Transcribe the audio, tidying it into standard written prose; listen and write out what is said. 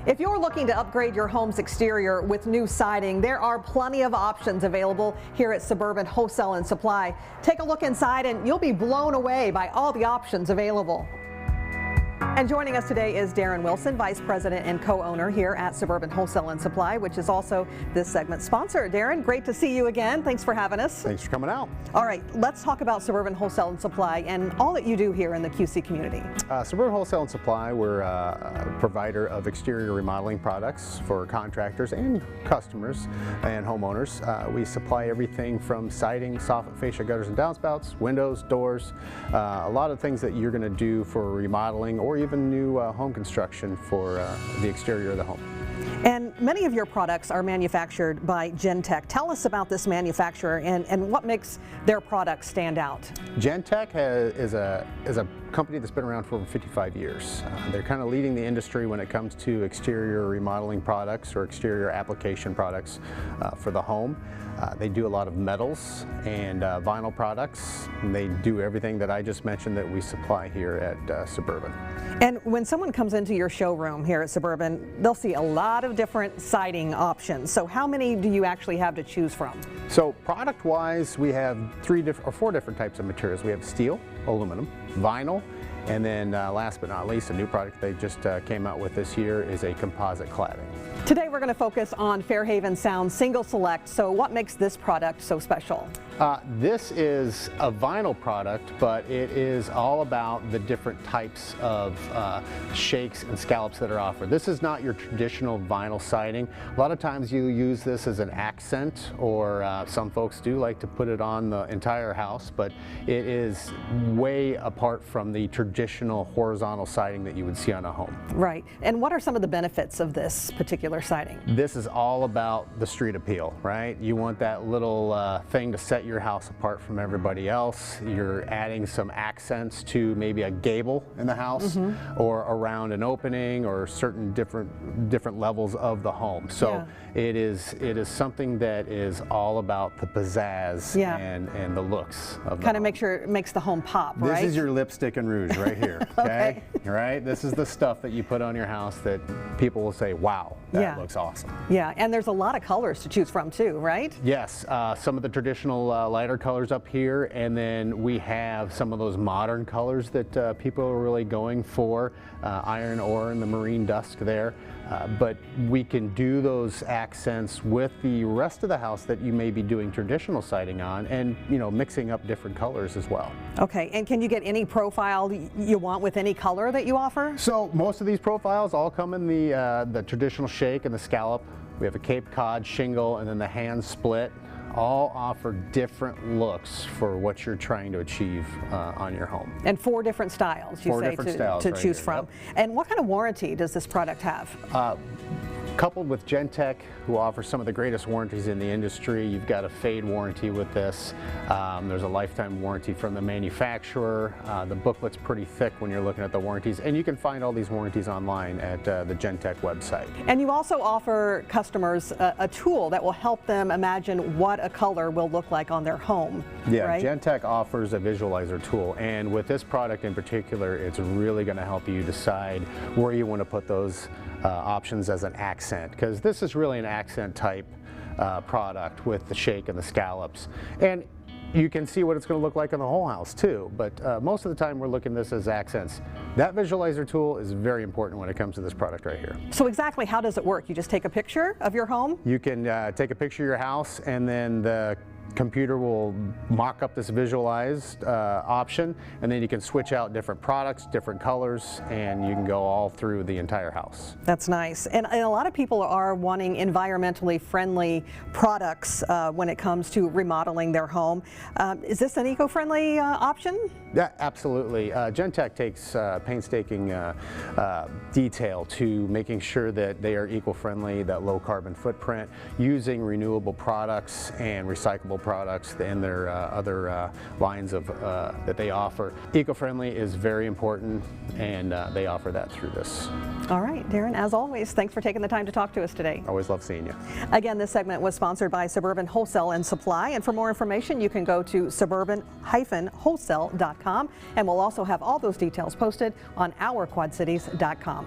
If you're looking to upgrade your home's exterior with new siding, there are plenty of options available here at Suburban Wholesale and Supply. Take a look inside and you'll be blown away by all the options available. And joining us today is Darin Wilson, Vice President and co-owner here at Suburban Wholesale and Supply, which is also this segment's sponsor. Darin, great to see you again. Thanks for having us. Thanks for coming out. All right, let's talk about Suburban Wholesale and Supply and all that you do here in the QC community. Suburban Wholesale and Supply, we're a provider of exterior remodeling products for contractors and customers and homeowners. We supply everything from siding, soffit, fascia, gutters and downspouts, windows, doors, a lot of things that you're going to do for remodeling or even new home construction for the exterior of the home. And many of your products are manufactured by Gentek. Tell us about this manufacturer and what makes their products stand out. Gentek is a company that's been around for over 55 years. They're kind of leading the industry when it comes to exterior remodeling products or exterior application products for the home. They do a lot of metals and vinyl products. And they do everything that I just mentioned that we supply here at Suburban. And when someone comes into your showroom here at Suburban, they'll see a lot of different siding options. So how many do you actually have to choose from? So product-wise, we have four different types of materials. We have steel, aluminum, vinyl, and then last but not least, a new product they just came out with this year is a composite cladding. Today we're going to focus on Fairhaven Sound Single Select. So what makes this product so special? This is a vinyl product, but it is all about the different types of shakes and scallops that are offered. This is not your traditional vinyl siding. A lot of times you use this as an accent, or some folks do like to put it on the entire house, but it is way apart from the traditional horizontal siding that you would see on a home. Right. And what are some of the benefits of this particular siding? This is all about the street appeal, right? You want that little thing to set your house apart from everybody else. You're adding some accents to maybe a gable in the house or around an opening or certain different levels of the home. So it is something that is all about the pizzazz and the looks of kind of make sure it makes the home pop, right? This is your lipstick and rouge right here, okay? Right? This is the stuff that you put on your house that people will say, wow, that looks awesome. Yeah, and there's a lot of colors to choose from too, right? Yes, some of the traditional lighter colors up here, and then we have some of those modern colors that people are really going for, iron ore and the marine dusk there. But we can do those accents with the rest of the house that you may be doing traditional siding on, and mixing up different colors as well. Okay, and can you get any profile you want with any color that you offer? So most of these profiles all come in the traditional shake and the scallop. We have a Cape Cod, shingle, and then the hand split. All offer different looks for what you're trying to achieve on your home. And four different styles, you say, to choose from. Yep. And what kind of warranty does this product have? Coupled with Gentek, who offers some of the greatest warranties in the industry, you've got a fade warranty with this. There's a lifetime warranty from the manufacturer. The booklet's pretty thick when you're looking at the warranties, and you can find all these warranties online at the Gentek website. And you also offer customers a tool that will help them imagine what a color will look like on their home. Yeah, right? Gentek offers a visualizer tool, and with this product in particular, it's really going to help you decide where you want to put those options as an accent, because this is really an accent type product with the shake and the scallops. And you can see what it's going to look like in the whole house too, but most of the time we're looking at this as accents. That visualizer tool is very important when it comes to this product right here. So exactly how does it work? You just take a picture of your home? You can take a picture of your house, and then the computer will mock up this visualized option, and then you can switch out different products, different colors, and you can go all through the entire house. That's nice. And a lot of people are wanting environmentally friendly products when it comes to remodeling their home. Is this an eco-friendly option? Yeah, absolutely. Gentek takes painstaking detail to making sure that they are eco-friendly, that low carbon footprint, using renewable products and recyclable products and their other lines of that they offer. Eco-friendly is very important, and they offer that through this. All right, Darin, as always, thanks for taking the time to talk to us today. Always love seeing you. Again, this segment was sponsored by Suburban Wholesale and Supply, and for more information you can go to suburban-wholesale.com, and we'll also have all those details posted on ourquadcities.com.